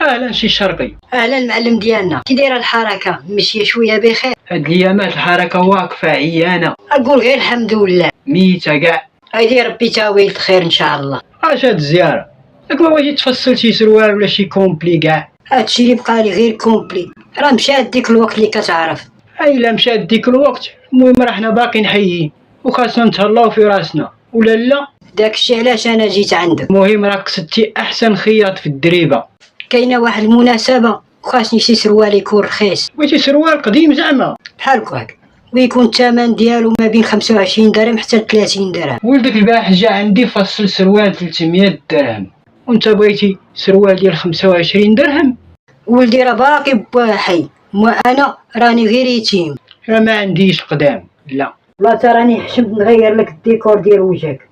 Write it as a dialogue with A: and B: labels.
A: اهلا سي الشرقي.
B: اهلا المعلم ديالنا، كي دايره الحركه؟ ماشيه شويه بخير؟
A: هاد الايامات الحركه واقفه عيانه.
B: اقول غير الحمد لله.
A: ميته كاع.
B: ايدي ربي تاويل خير ان شاء الله.
A: اش هاد الزياره؟ ياك ما بغيتي تفصل شي سروال ولا شي كومبلي كاع؟
B: هادشي اللي بقى لي غير كومبلي، راه مشى ديك الوقت اللي كتعرف.
A: اي لا مشات ديك الوقت، المهم راه حنا باقيين حيين وخاصنا نتهلاو في راسنا ولا لا.
B: داكشي علاش انا جيت عندك.
A: المهم راك قصدتي احسن خياط في الدريبه.
B: كاينه واحد المناسبه وخاصني شي سروال يكون رخيص.
A: بغيتي سروال قديم زعما؟
B: بحال هكاك، ويكون الثمن ديالو ما بين 25 درهم حتى 30 درهم.
A: ولدك البارح جا عندي فصل سروال 300 درهم وانت بغيتي سروال ديال 25 درهم.
B: ولدي راه باقي بواحي، وانا راني غير يتيم.
A: راه ما عنديش قدام لا.
B: لا تراني حشمت نغير لك الديكور ديال وجهك.